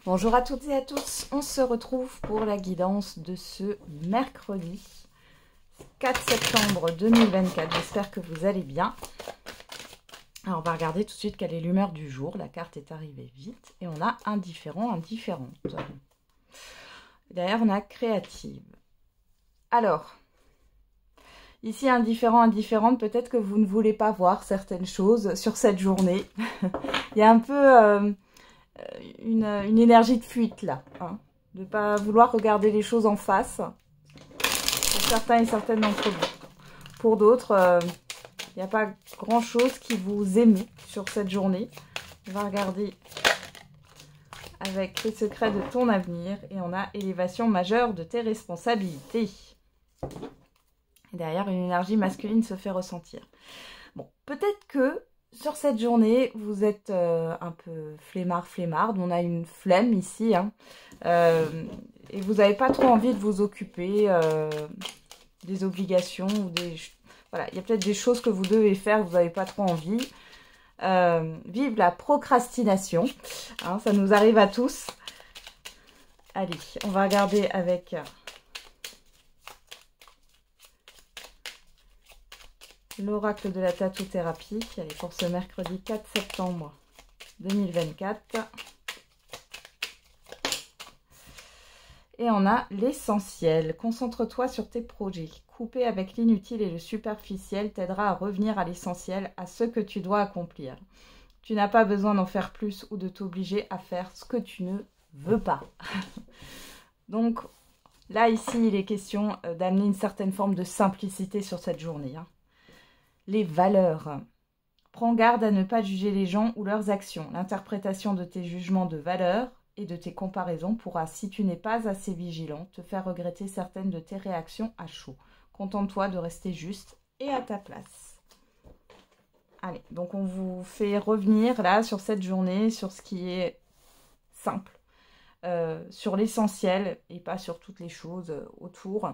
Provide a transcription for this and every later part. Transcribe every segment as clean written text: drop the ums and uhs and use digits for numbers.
Bonjour à toutes et à tous, on se retrouve pour la guidance de ce mercredi 4 septembre 2024. J'espère que vous allez bien. Alors on va regarder tout de suite quelle est l'humeur du jour. La carte est arrivée vite et on a indifférent, indifférente. Derrière on a créative. Alors, ici indifférent, indifférente, peut-être que vous ne voulez pas voir certaines choses sur cette journée. Il y a un peu... une énergie de fuite là, hein, de ne pas vouloir regarder les choses en face, pour certains et certaines d'entre vous. Pour d'autres, il n'y a pas grand chose qui vous émeut sur cette journée. On va regarder avec les secrets de ton avenir et on a élévation majeure de tes responsabilités. Et derrière, une énergie masculine se fait ressentir. Bon, peut-être que sur cette journée, vous êtes un peu flemmarde. On a une flemme ici. Hein, et vous n'avez pas trop envie de vous occuper des obligations. Ou des... Voilà, il y a peut-être des choses que vous devez faire, vous n'avez pas trop envie. Vive la procrastination. Hein, ça nous arrive à tous. Allez, on va regarder avec... l'oracle de la tatou-thérapie, allez, pour ce mercredi 4 septembre 2024. Et on a l'essentiel. Concentre-toi sur tes projets. Couper avec l'inutile et le superficiel t'aidera à revenir à l'essentiel, à ce que tu dois accomplir. Tu n'as pas besoin d'en faire plus ou de t'obliger à faire ce que tu ne veux pas. Donc là, ici, il est question d'amener une certaine forme de simplicité sur cette journée. Hein. Les valeurs. Prends garde à ne pas juger les gens ou leurs actions. L'interprétation de tes jugements de valeur et de tes comparaisons pourra, si tu n'es pas assez vigilant, te faire regretter certaines de tes réactions à chaud. Contente-toi de rester juste et à ta place. Allez, donc on vous fait revenir là sur cette journée, sur ce qui est simple, sur l'essentiel et pas sur toutes les choses autour.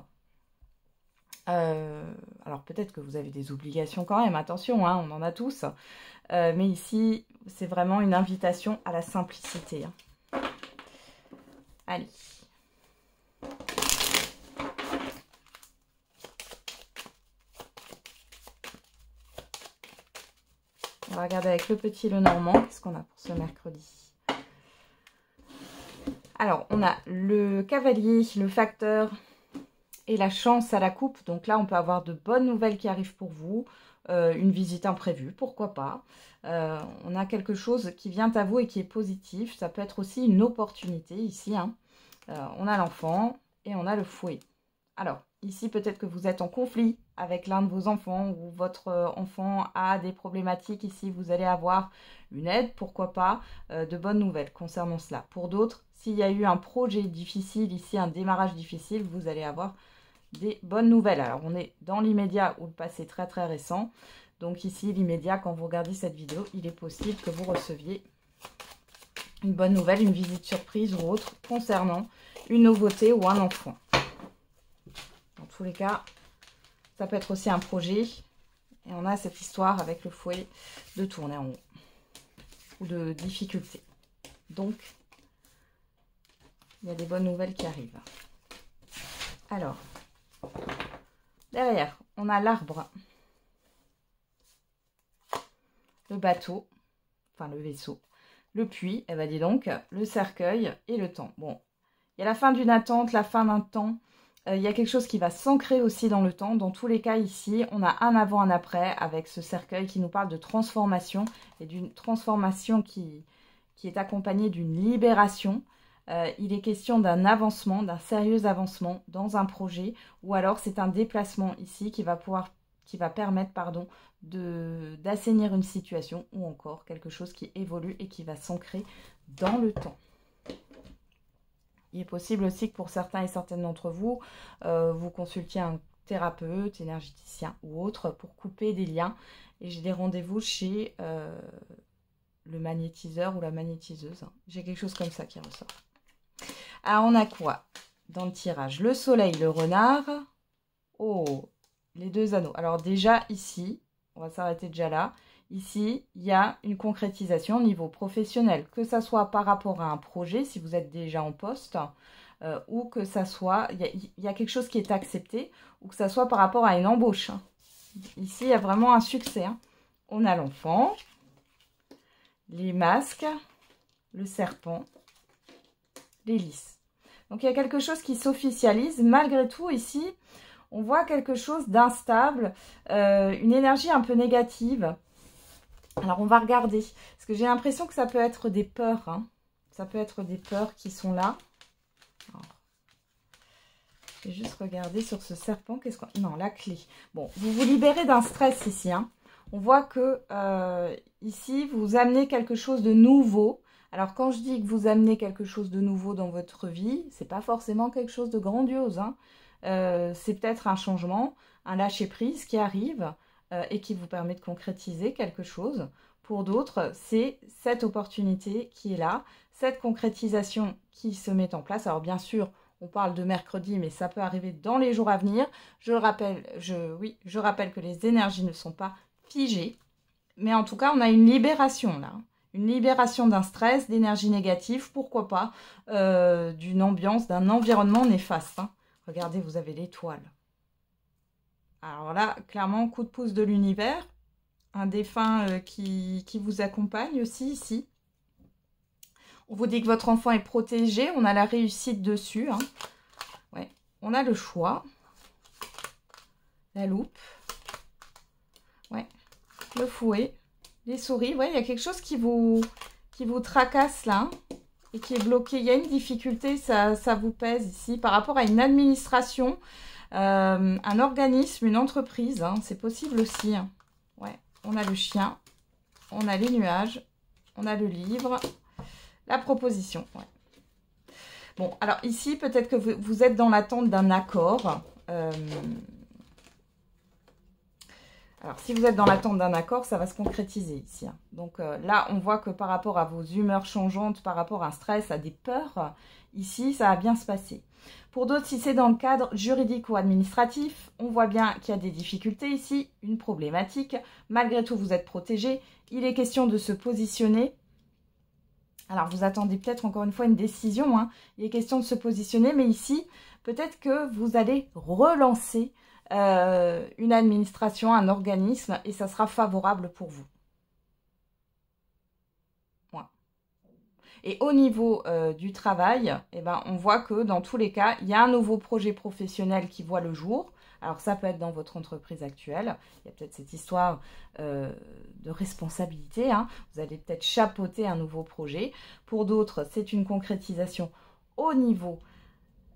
Alors peut-être que vous avez des obligations quand même, attention, hein, on en a tous. Mais ici, c'est vraiment une invitation à la simplicité. Hein. Allez. On va regarder avec le petit Lenormand, qu'est-ce qu'on a pour ce mercredi. Alors, on a le cavalier, le facteur... et la chance à la coupe. Donc là, on peut avoir de bonnes nouvelles qui arrivent pour vous. Une visite imprévue, pourquoi pas. On a quelque chose qui vient à vous et qui est positif. Ça peut être aussi une opportunité ici. Hein. On a l'enfant et on a le fouet. Alors, ici, peut-être que vous êtes en conflit avec l'un de vos enfants ou votre enfant a des problématiques. Ici, vous allez avoir une aide, pourquoi pas, de bonnes nouvelles concernant cela. Pour d'autres, s'il y a eu un projet difficile, ici, un démarrage difficile, vous allez avoir des bonnes nouvelles. Alors, on est dans l'immédiat ou le passé très très récent. Donc ici, l'immédiat, quand vous regardez cette vidéo, il est possible que vous receviez une bonne nouvelle, une visite surprise ou autre concernant une nouveauté ou un enfant. Dans tous les cas, ça peut être aussi un projet. Et on a cette histoire avec le fouet de tourner en haut ou de difficulté. Donc, il y a des bonnes nouvelles qui arrivent. Alors, derrière, on a l'arbre, le bateau, enfin le vaisseau, le puits, eh ben dis donc, le cercueil et le temps. Bon, il y a la fin d'une attente, la fin d'un temps. Il y a quelque chose qui va s'ancrer aussi dans le temps. Dans tous les cas, ici, on a un avant, un après avec ce cercueil qui nous parle de transformation et d'une transformation qui est accompagnée d'une libération. Il est question d'un avancement, d'un sérieux avancement dans un projet ou alors c'est un déplacement ici qui va permettre d'assainir une situation ou encore quelque chose qui évolue et qui va s'ancrer dans le temps. Il est possible aussi que pour certains et certaines d'entre vous, vous consultiez un thérapeute, énergéticien ou autre pour couper des liens. Et j'ai des rendez-vous chez le magnétiseur ou la magnétiseuse. J'ai quelque chose comme ça qui ressort. Alors, on a quoi dans le tirage? Le soleil, le renard. Oh, les deux anneaux. Alors déjà, ici, on va s'arrêter déjà là. Ici, il y a une concrétisation au niveau professionnel, que ça soit par rapport à un projet, si vous êtes déjà en poste, ou que ça soit, il y a quelque chose qui est accepté, ou que ça soit par rapport à une embauche. Ici, il y a vraiment un succès. On a l'enfant, les masques, le serpent, les lys. Donc, il y a quelque chose qui s'officialise. Malgré tout, ici, on voit quelque chose d'instable, une énergie un peu négative. Alors, on va regarder. Parce que j'ai l'impression que ça peut être des peurs. Ça peut être des peurs qui sont là. Alors, je vais juste regarder sur ce serpent. Qu'est-ce qu'on... Non, la clé. Bon, vous vous libérez d'un stress ici. On voit que ici, vous amenez quelque chose de nouveau. Alors, quand je dis que vous amenez quelque chose de nouveau dans votre vie, c'est pas forcément quelque chose de grandiose. C'est peut-être un changement, un lâcher-prise qui arrive et qui vous permet de concrétiser quelque chose. Pour d'autres, c'est cette opportunité qui est là, cette concrétisation qui se met en place. Alors, bien sûr, on parle de mercredi, mais ça peut arriver dans les jours à venir. Je rappelle que les énergies ne sont pas figées. Mais en tout cas, on a une libération là. Une libération d'un stress, d'énergie négative, pourquoi pas, d'une ambiance, d'un environnement néfaste. Regardez, vous avez l'étoile. Alors là, clairement, coup de pouce de l'univers. Un défunt qui vous accompagne aussi ici. On vous dit que votre enfant est protégé. On a la réussite dessus. Ouais. On a le choix. La loupe. Ouais. Le fouet. Les souris. Ouais, il y a quelque chose qui vous tracasse là. Et qui est bloqué. Il y a une difficulté, ça vous pèse ici. Par rapport à une administration, un organisme, une entreprise. C'est possible aussi. Ouais. On a le chien. On a les nuages. On a le livre. La proposition, ouais. Bon, alors ici, peut-être que vous êtes dans l'attente d'un accord. Alors, si vous êtes dans l'attente d'un accord, ça va se concrétiser ici. Donc là, on voit que par rapport à vos humeurs changeantes, par rapport à un stress, à des peurs, ici, ça va bien se passer. Pour d'autres, si c'est dans le cadre juridique ou administratif, on voit bien qu'il y a des difficultés ici, une problématique. Malgré tout, vous êtes protégé. Il est question de se positionner. Alors, vous attendez peut-être encore une fois une décision. Il est question de se positionner, mais ici, peut-être que vous allez relancer une administration, un organisme, et ça sera favorable pour vous. Ouais. Et au niveau du travail, eh ben, on voit que dans tous les cas, il y a un nouveau projet professionnel qui voit le jour. Alors, ça peut être dans votre entreprise actuelle. Il y a peut-être cette histoire de responsabilité. Vous allez peut-être chapeauter un nouveau projet. Pour d'autres, c'est une concrétisation au niveau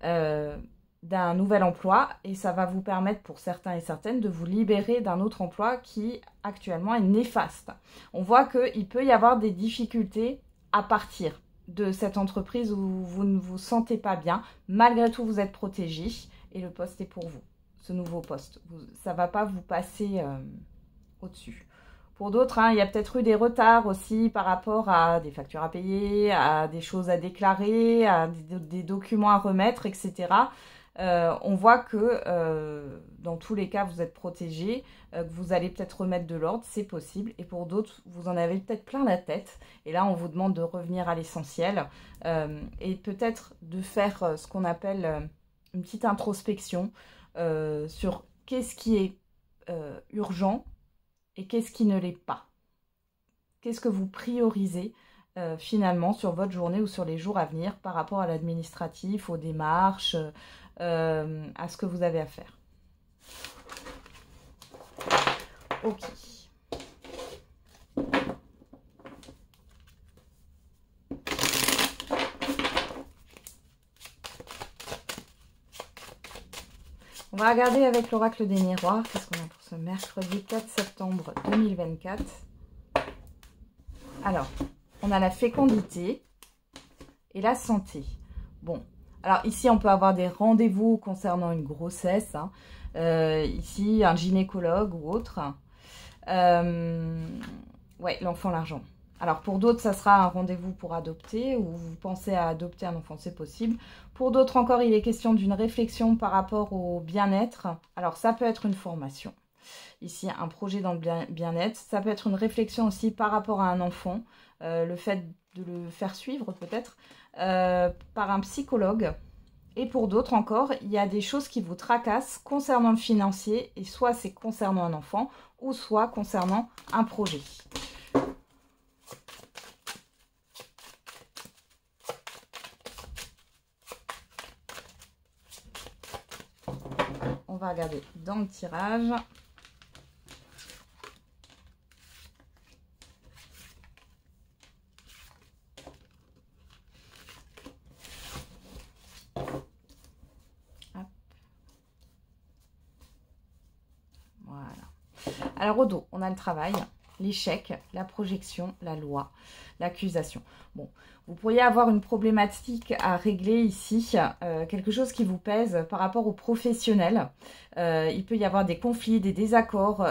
d'un nouvel emploi. Et ça va vous permettre, pour certains et certaines, de vous libérer d'un autre emploi qui, actuellement, est néfaste. On voit qu'il peut y avoir des difficultés à partir de cette entreprise où vous ne vous sentez pas bien. Malgré tout, vous êtes protégé et le poste est pour vous. Ce nouveau poste. Ça ne va pas vous passer au-dessus. Pour d'autres, il y a peut-être eu des retards aussi par rapport à des factures à payer, à des choses à déclarer, à des documents à remettre, etc. On voit que dans tous les cas, vous êtes protégé, que vous allez peut-être remettre de l'ordre, c'est possible. Et pour d'autres, vous en avez peut-être plein la tête. Et là, on vous demande de revenir à l'essentiel et peut-être de faire ce qu'on appelle une petite introspection sur qu'est-ce qui est urgent et qu'est-ce qui ne l'est pas. Qu'est-ce que vous priorisez finalement sur votre journée ou sur les jours à venir par rapport à l'administratif, aux démarches, à ce que vous avez à faire. Ok. On va regarder avec l'oracle des miroirs. Qu'est-ce qu'on a pour ce mercredi 4 septembre 2024. Alors, on a la fécondité et la santé. Bon, alors ici, on peut avoir des rendez-vous concernant une grossesse. Ici, un gynécologue ou autre. Ouais, l'enfant, l'argent. Alors, pour d'autres, ça sera un rendez-vous pour adopter ou vous pensez à adopter un enfant, c'est possible. Pour d'autres encore, il est question d'une réflexion par rapport au bien-être. Alors, ça peut être une formation. Ici, un projet dans le bien-être. Ça peut être une réflexion aussi par rapport à un enfant. Le fait de le faire suivre peut-être par un psychologue. Et pour d'autres encore, il y a des choses qui vous tracassent concernant le financier. Et soit c'est concernant un enfant ou soit concernant un projet. On va regarder dans le tirage. Hop. Voilà. Alors au dos, on a le travail, l'échec, la projection, la loi, l'accusation. Bon, vous pourriez avoir une problématique à régler ici, quelque chose qui vous pèse par rapport aux professionnels. Il peut y avoir des conflits, des désaccords.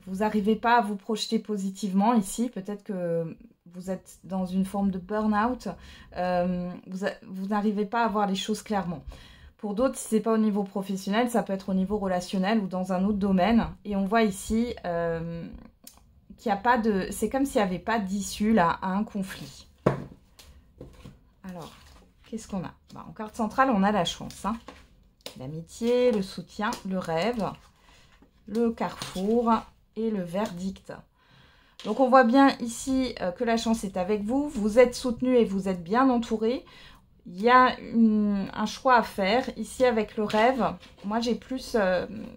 Vous n'arrivez pas à vous projeter positivement ici. Peut-être que vous êtes dans une forme de burn-out. Vous n'arrivez pas à voir les choses clairement. Pour d'autres, si ce n'est pas au niveau professionnel, ça peut être au niveau relationnel ou dans un autre domaine. Et on voit ici qu'il n'y a pas de... C'est comme s'il n'y avait pas d'issue là à un conflit. Alors, qu'est-ce qu'on a? En carte centrale, on a la chance. Hein. L'amitié, le soutien, le rêve, le carrefour et le verdict. Donc, on voit bien ici que la chance est avec vous. Vous êtes soutenu et vous êtes bien entouré. Il y a un choix à faire. Ici, avec le rêve, moi, j'ai plus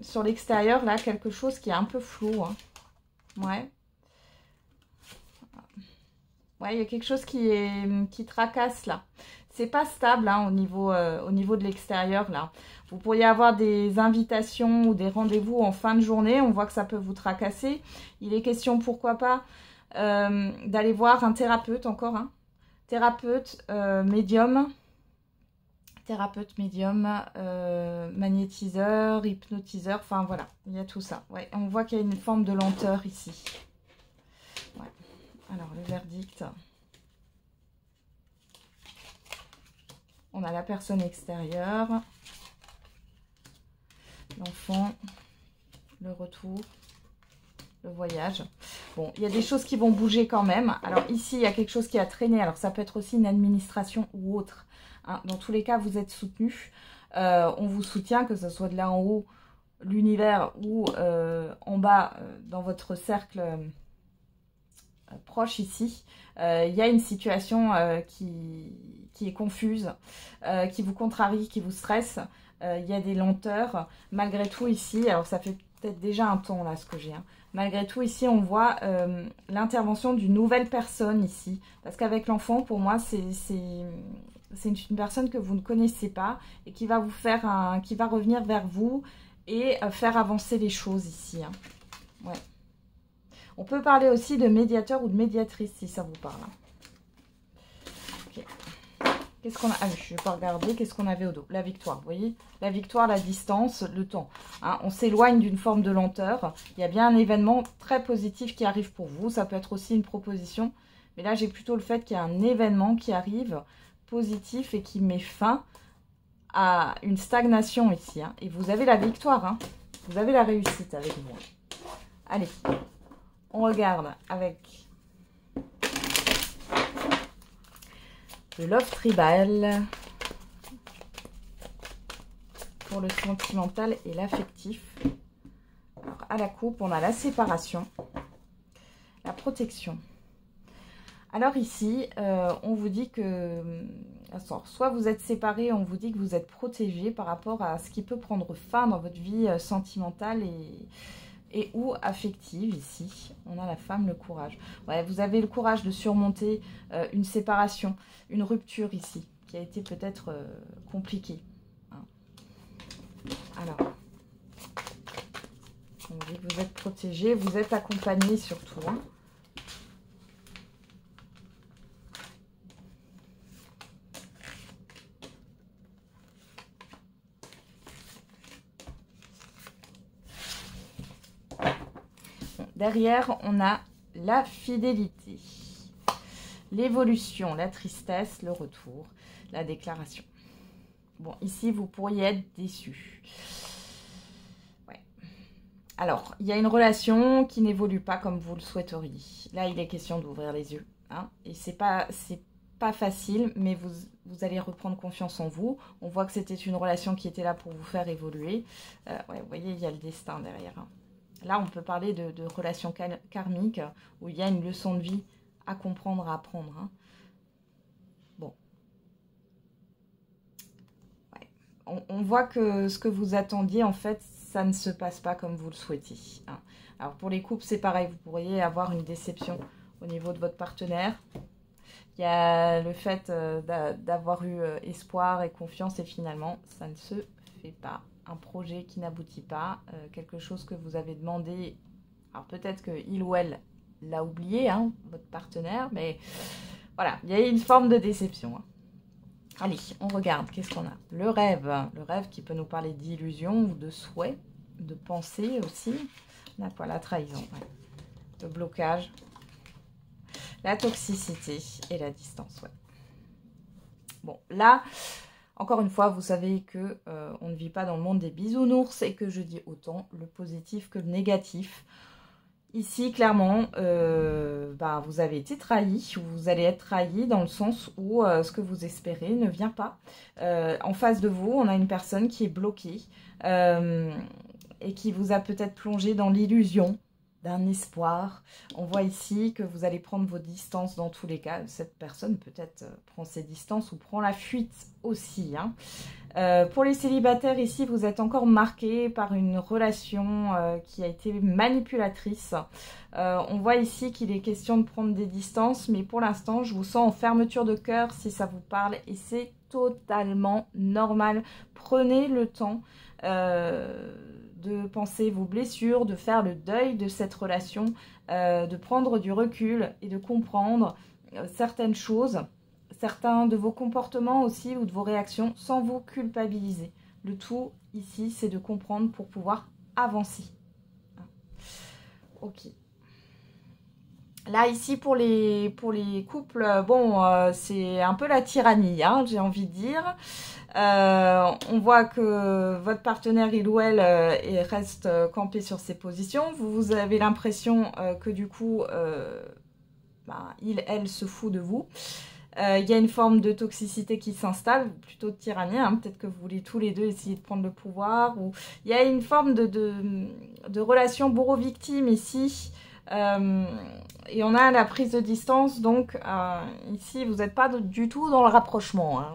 sur l'extérieur, là, quelque chose qui est un peu flou. Hein. Ouais. Ouais, il y a quelque chose qui tracasse, là. C'est pas stable hein, au niveau de l'extérieur, là. Vous pourriez avoir des invitations ou des rendez-vous en fin de journée. On voit que ça peut vous tracasser. Il est question, pourquoi pas, d'aller voir un thérapeute encore, hein. Thérapeute, médium, magnétiseur, hypnotiseur, enfin voilà, il y a tout ça. Ouais, on voit qu'il y a une forme de lenteur ici. Ouais. Alors, le verdict. On a la personne extérieure, l'enfant, le retour, le voyage. Bon, il y a des choses qui vont bouger quand même. Alors ici, il y a quelque chose qui a traîné. Alors ça peut être aussi une administration ou autre. Hein. Dans tous les cas, vous êtes soutenu. On vous soutient, que ce soit de là en haut, l'univers, ou en bas, dans votre cercle proche ici. Il y a une situation qui est confuse, qui vous contrarie, qui vous stresse. Il y a des lenteurs. Malgré tout ici, alors ça fait peut-être déjà un temps là ce que j'ai. Hein. Malgré tout ici, on voit l'intervention d'une nouvelle personne ici. Parce qu'avec l'enfant, pour moi, c'est une personne que vous ne connaissez pas et qui va vous faire qui va revenir vers vous et faire avancer les choses ici. Hein. Ouais. On peut parler aussi de médiateur ou de médiatrice si ça vous parle. Ok. Qu'est-ce qu'on a? Ah oui, je ne vais pas regarder. Qu'est-ce qu'on avait au dos? La victoire, vous voyez? La victoire, la distance, le temps. Hein, on s'éloigne d'une forme de lenteur. Il y a bien un événement très positif qui arrive pour vous. Ça peut être aussi une proposition. Mais là, j'ai plutôt le fait qu'il y a un événement qui arrive positif et qui met fin à une stagnation ici. Hein. Et vous avez la victoire. Hein. Vous avez la réussite avec vous. Allez. On regarde avec le Love Tribal pour le sentimental et l'affectif. Alors, à la coupe, on a la séparation, la protection. Alors ici, on vous dit que, soit vous êtes séparés, on vous dit que vous êtes protégés par rapport à ce qui peut prendre fin dans votre vie sentimentale et ou affective ici. On a la femme, le courage. Ouais, vous avez le courage de surmonter une séparation, une rupture ici, qui a été peut-être compliquée. Hein. Alors, on dit que vous êtes protégé, vous êtes accompagné surtout. Hein. Derrière, on a la fidélité, l'évolution, la tristesse, le retour, la déclaration. Bon, ici, vous pourriez être déçu. Ouais. Alors, il y a une relation qui n'évolue pas comme vous le souhaiteriez. Là, il est question d'ouvrir les yeux. Hein, et c'est pas facile, mais vous allez reprendre confiance en vous. On voit que c'était une relation qui était là pour vous faire évoluer. Ouais, vous voyez, il y a le destin derrière. Hein. Là, on peut parler de relation karmique où il y a une leçon de vie à comprendre, à apprendre. Hein. Bon. Ouais. On voit que ce que vous attendiez, en fait, ça ne se passe pas comme vous le souhaitiez. Hein. Alors, pour les couples, c'est pareil. Vous pourriez avoir une déception au niveau de votre partenaire. Il y a le fait d'avoir eu espoir et confiance et finalement, ça ne se fait pas. Un projet qui n'aboutit pas, quelque chose que vous avez demandé. Alors peut-être qu'il ou elle l'a oublié, hein, votre partenaire, mais voilà, il y a une forme de déception. Hein. Allez, on regarde, qu'est-ce qu'on a? Le rêve qui peut nous parler d'illusion ou de souhait, de pensée aussi. On a quoi? La trahison, ouais. Le blocage. La toxicité et la distance, ouais. Bon, là, encore une fois, vous savez que on ne vit pas dans le monde des bisounours et que je dis autant le positif que le négatif. Ici, clairement, vous avez été trahi, vous allez être trahi dans le sens où ce que vous espérez ne vient pas. En face de vous, on a une personne qui est bloquée et qui vous a peut-être plongé dans l'illusion d'un espoir. On voit ici que vous allez prendre vos distances dans tous les cas. Cette personne peut-être prend ses distances ou prend la fuite aussi. Hein. Pour les célibataires ici, vous êtes encore marqué par une relation qui a été manipulatrice. On voit ici qu'il est question de prendre des distances, mais pour l'instant, je vous sens en fermeture de cœur si ça vous parle et c'est totalement normal. Prenez le temps de penser vos blessures, de faire le deuil de cette relation, de prendre du recul et de comprendre certaines choses, certains de vos comportements aussi ou de vos réactions sans vous culpabiliser. Le tout ici, c'est de comprendre pour pouvoir avancer. Ok. Là, ici, pour les couples, bon, c'est un peu la tyrannie, hein, j'ai envie de dire. On voit que votre partenaire, il ou elle, reste campé sur ses positions. Vous avez l'impression que du coup, il, elle se fout de vous. Il y a une forme de toxicité qui s'installe, plutôt de tyrannie. Hein. Peut-être que vous voulez tous les deux essayer de prendre le pouvoir. Ou... Il y a une forme de relation bourreau-victime ici. Et on a la prise de distance. Donc, ici, vous n'êtes pas du tout dans le rapprochement. Hein.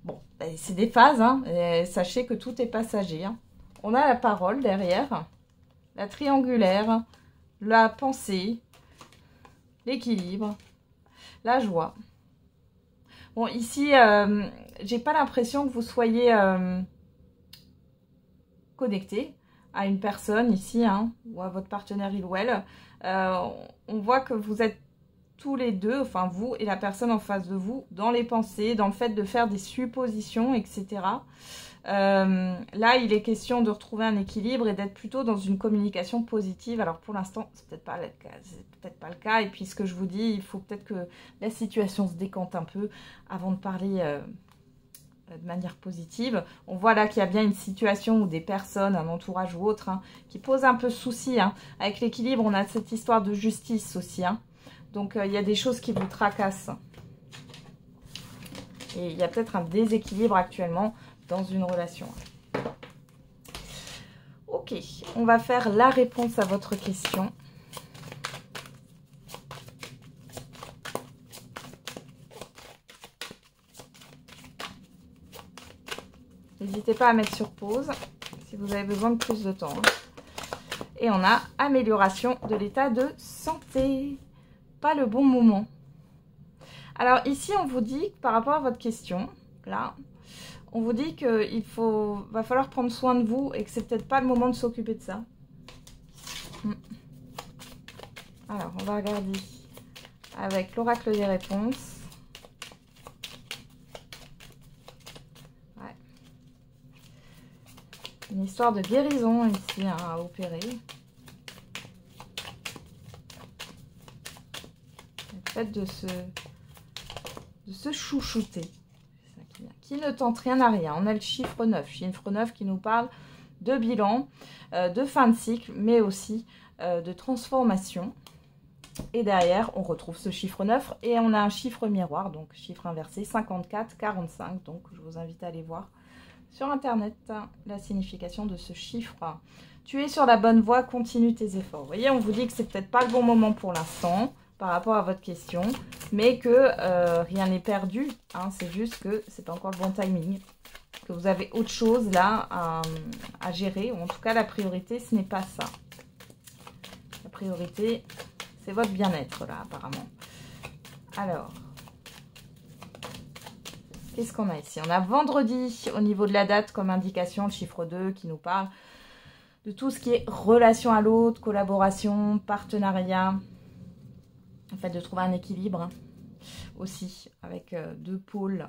Bon, c'est des phases. Hein. Et sachez que tout est passager. Hein. On a la parole derrière, la triangulaire, la pensée, l'équilibre. La joie. Bon, ici, j'ai pas l'impression que vous soyez connecté à une personne ici, hein, ou à votre partenaire il ou elle. On voit que vous êtes tous les deux, enfin vous et la personne en face de vous, dans les pensées, dans le fait de faire des suppositions, etc. Là, il est question de retrouver un équilibre et d'être plutôt dans une communication positive. Alors pour l'instant, c'est peut-être pas le cas. Et puis ce que je vous dis, il faut peut-être que la situation se décante un peu avant de parler de manière positive. On voit là qu'il y a bien une situation où des personnes, un entourage ou autre, hein, qui posent un peu souci. Hein. Avec l'équilibre, on a cette histoire de justice aussi. Hein. Donc il y a des choses qui vous tracassent. Et il y a peut-être un déséquilibre actuellement dans une relation. Ok, on va faire la réponse à votre question. N'hésitez pas à mettre sur pause si vous avez besoin de plus de temps. Et on a amélioration de l'état de santé. Pas le bon moment. Alors ici, on vous dit, par rapport à votre question, là, on vous dit qu'il va falloir prendre soin de vous et que c'est peut-être pas le moment de s'occuper de ça. Alors, on va regarder avec l'oracle des réponses. Ouais. Une histoire de guérison ici hein, à opérer. Le fait de se chouchouter. Qui ne tente rien à rien. On a le chiffre 9. Chiffre 9 qui nous parle de bilan. de fin de cycle, mais aussi de transformation. Et derrière, on retrouve ce chiffre 9 et on a un chiffre miroir, donc chiffre inversé, 54, 45. Donc, je vous invite à aller voir sur Internet la signification de ce chiffre. Tu es sur la bonne voie, continue tes efforts. Vous voyez, on vous dit que c'est peut-être pas le bon moment pour l'instant par rapport à votre question, mais que rien n'est perdu. Hein, c'est juste que c'est pas encore le bon timing, que vous avez autre chose là à gérer, ou en tout cas la priorité, ce n'est pas ça. La priorité, c'est votre bien-être là, apparemment. Alors, qu'est-ce qu'on a ici? On a vendredi au niveau de la date comme indication, le chiffre 2 qui nous parle de tout ce qui est relation à l'autre, collaboration, partenariat. En fait, de trouver un équilibre aussi avec deux pôles.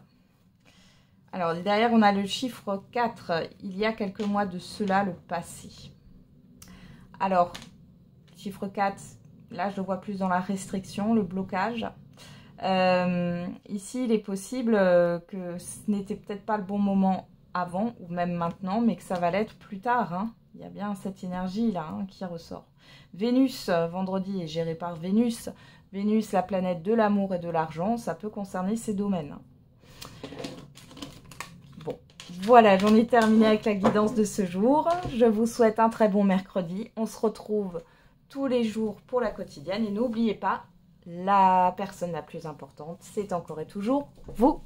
Alors, derrière, on a le chiffre 4. Il y a quelques mois de cela, le passé. Alors, chiffre 4, là, je le vois plus dans la restriction, le blocage. Ici, il est possible que ce n'était peut-être pas le bon moment avant, ou même maintenant, mais que ça va l'être plus tard. Hein. Il y a bien cette énergie-là qui ressort. Vénus, vendredi, est gérée par Vénus. Vénus, la planète de l'amour et de l'argent, ça peut concerner ces domaines. Bon, voilà, j'en ai terminé avec la guidance de ce jour. Je vous souhaite un très bon mercredi. On se retrouve tous les jours pour la quotidienne. Et n'oubliez pas, la personne la plus importante, c'est encore et toujours vous.